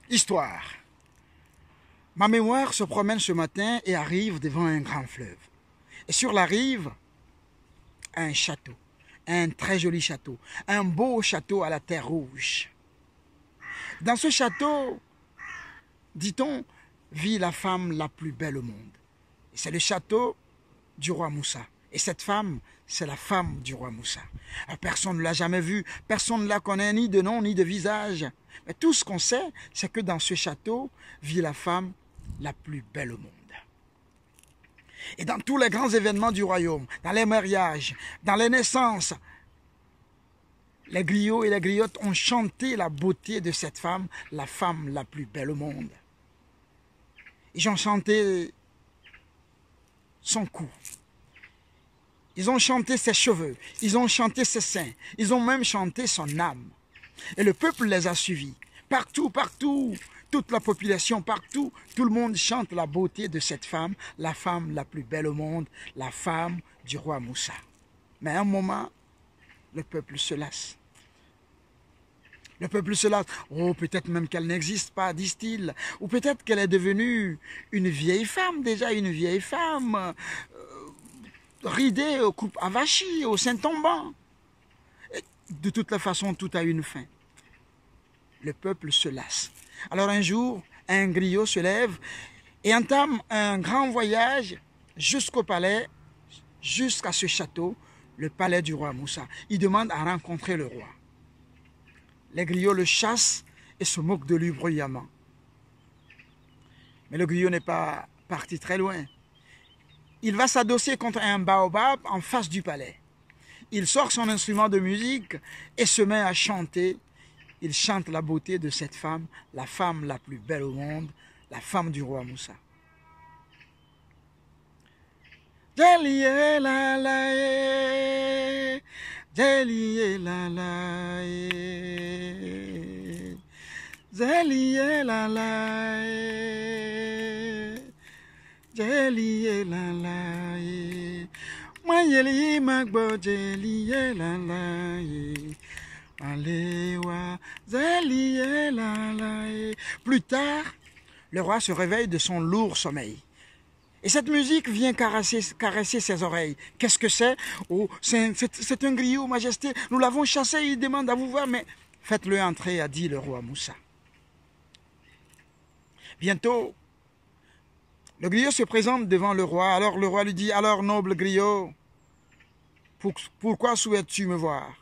Histoire. Ma mémoire se promène ce matin et arrive devant un grand fleuve. Et sur la rive, un château. Un très joli château. Un beau château à la terre rouge. Dans ce château, dit-on, vit la femme la plus belle au monde. Et c'est le château du roi Moussa. Et cette femme, c'est la femme du roi Moussa. Alors, personne ne l'a jamais vue, personne ne la connaît ni de nom ni de visage. Mais tout ce qu'on sait, c'est que dans ce château vit la femme la plus belle au monde. Et dans tous les grands événements du royaume, dans les mariages, dans les naissances, les griots et les griottes ont chanté la beauté de cette femme, la femme la plus belle au monde. Ils ont chanté son cou. Ils ont chanté ses cheveux. Ils ont chanté ses seins. Ils ont même chanté son âme. Et le peuple les a suivis. Partout, partout, toute la population, partout, tout le monde chante la beauté de cette femme, la femme la plus belle au monde, la femme du roi Moussa. Mais à un moment, le peuple se lasse. Le peuple se lasse. Oh, peut-être même qu'elle n'existe pas, disent-ils. Ou peut-être qu'elle est devenue une vieille femme, déjà une vieille femme, ridée, aux coupes avachies, au sein tombant. Et de toute la façon, tout a une fin. Le peuple se lasse. Alors un jour, un griot se lève et entame un grand voyage jusqu'au palais, jusqu'à ce château, le palais du roi Moussa. Il demande à rencontrer le roi. Les griots le chassent et se moquent de lui bruyamment. Mais le griot n'est pas parti très loin. Il va s'adosser contre un baobab en face du palais. Il sort son instrument de musique et se met à chanter. Il chante la beauté de cette femme, la femme la plus belle au monde, la femme du roi Moussa. Jeliye la la ye, Jeliye la la ye, Jeliye la la ye, Jeliye la la ye, moi yeli magbo Jeliye la la ye. Plus tard, le roi se réveille de son lourd sommeil. Et cette musique vient caresser ses oreilles. Qu'est-ce que c'est? Oh, c'est un griot, majesté. Nous l'avons chassé, il demande à vous voir, mais faites-le entrer, a dit le roi Moussa. Bientôt, le griot se présente devant le roi. Alors le roi lui dit, alors noble griot, pourquoi souhaites-tu me voir?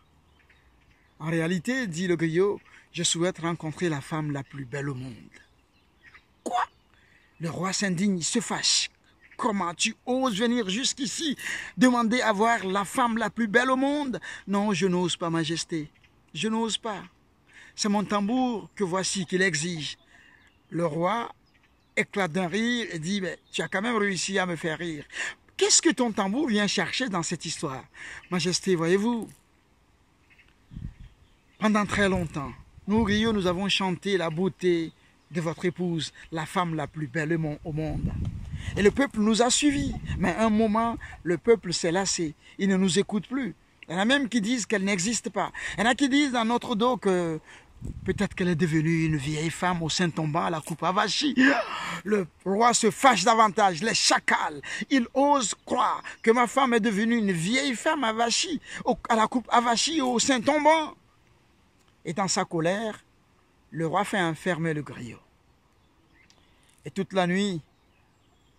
En réalité, dit le griot, je souhaite rencontrer la femme la plus belle au monde. Quoi? Le roi s'indigne, il se fâche. Comment tu oses venir jusqu'ici demander à voir la femme la plus belle au monde? Non, je n'ose pas, majesté. Je n'ose pas. C'est mon tambour que voici qu'il exige. Le roi éclate d'un rire et dit, mais tu as quand même réussi à me faire rire. Qu'est-ce que ton tambour vient chercher dans cette histoire? Majesté, voyez-vous, pendant très longtemps, nous, griots, nous avons chanté la beauté de votre épouse, la femme la plus belle au monde. Et le peuple nous a suivis. Mais à un moment, le peuple s'est lassé. Il ne nous écoute plus. Il y en a même qui disent qu'elle n'existe pas. Il y en a qui disent dans notre dos que peut-être qu'elle est devenue une vieille femme au sein tombant à la coupe avachie. Le roi se fâche davantage, les chacals. Il ose croire que ma femme est devenue une vieille femme avachie, à la coupe avachie au sein tombant. Et dans sa colère, le roi fait enfermer le griot. Et toute la nuit,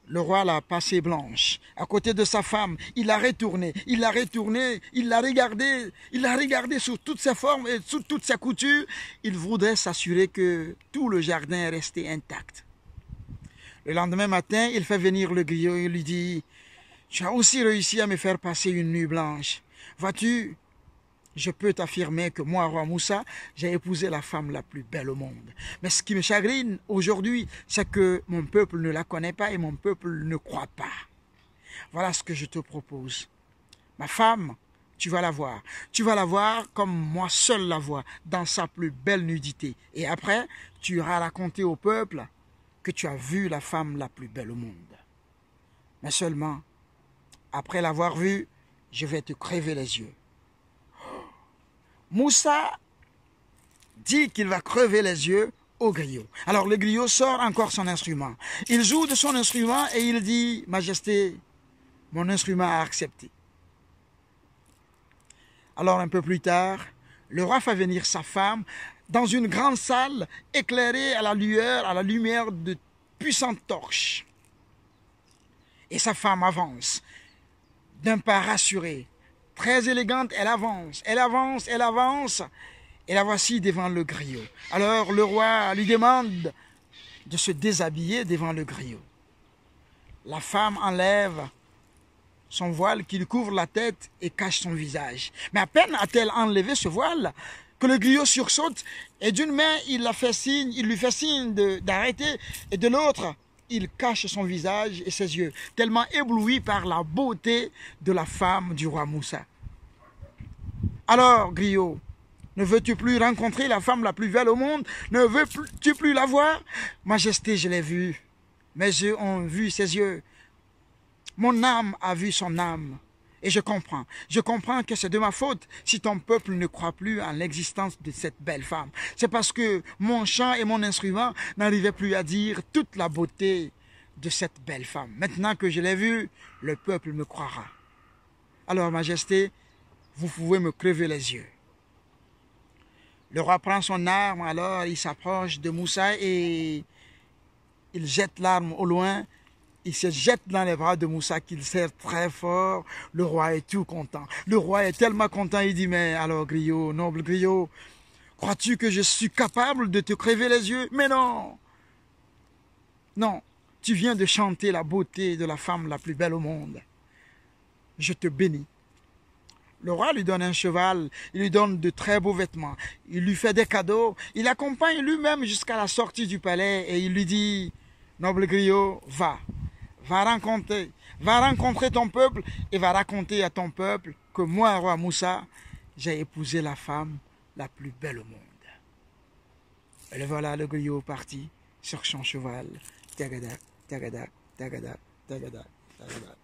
le roi l'a passée blanche. À côté de sa femme, il l'a retournée, il l'a regardé sous toutes ses formes et sous toutes ses coutures. Il voudrait s'assurer que tout le jardin est resté intact. Le lendemain matin, il fait venir le griot et lui dit, « Tu as aussi réussi à me faire passer une nuit blanche. Vois-tu, je peux t'affirmer que moi, roi Moussa, j'ai épousé la femme la plus belle au monde. Mais ce qui me chagrine aujourd'hui, c'est que mon peuple ne la connaît pas et mon peuple ne croit pas. Voilà ce que je te propose. Ma femme, tu vas la voir. Tu vas la voir comme moi seul la vois, dans sa plus belle nudité. Et après, tu iras raconter au peuple que tu as vu la femme la plus belle au monde. Mais seulement, après l'avoir vue, je vais te crever les yeux. » Moussa dit qu'il va crever les yeux au griot. Alors le griot sort encore son instrument. Il joue de son instrument et il dit, Majesté, mon instrument a accepté. Alors un peu plus tard, le roi fait venir sa femme dans une grande salle éclairée à la lumière de puissantes torches. Et sa femme avance d'un pas rassuré, très élégante, elle avance, elle avance, elle avance, et la voici devant le griot. Alors le roi lui demande de se déshabiller devant le griot. La femme enlève son voile qui lui couvre la tête et cache son visage. Mais à peine a-t-elle enlevé ce voile que le griot sursaute et d'une main il lui fait signe d'arrêter et de l'autre il cache son visage et ses yeux, tellement ébloui par la beauté de la femme du roi Moussa. Alors, griot, ne veux-tu plus rencontrer la femme la plus belle au monde? Ne veux-tu plus la voir? Majesté, je l'ai vue. Mes yeux ont vu ses yeux. Mon âme a vu son âme. Et je comprends. Je comprends que c'est de ma faute si ton peuple ne croit plus en l'existence de cette belle femme. C'est parce que mon chant et mon instrument n'arrivaient plus à dire toute la beauté de cette belle femme. Maintenant que je l'ai vue, le peuple me croira. Alors, Majesté, vous pouvez me crever les yeux. Le roi prend son arme, alors il s'approche de Moussa et il jette l'arme au loin. Il se jette dans les bras de Moussa qu'il serre très fort. Le roi est tout content. Le roi est tellement content, il dit, mais alors griot, noble griot, crois-tu que je suis capable de te crever les yeux? Mais non! Non, tu viens de chanter la beauté de la femme la plus belle au monde. Je te bénis. Le roi lui donne un cheval, il lui donne de très beaux vêtements, il lui fait des cadeaux, il l'accompagne lui-même jusqu'à la sortie du palais et il lui dit, noble griot, va rencontrer ton peuple et va raconter à ton peuple que moi, roi Moussa, j'ai épousé la femme la plus belle au monde. Et le voilà le griot parti sur son cheval. Tagada, tagada, tagada, tagada, tagada.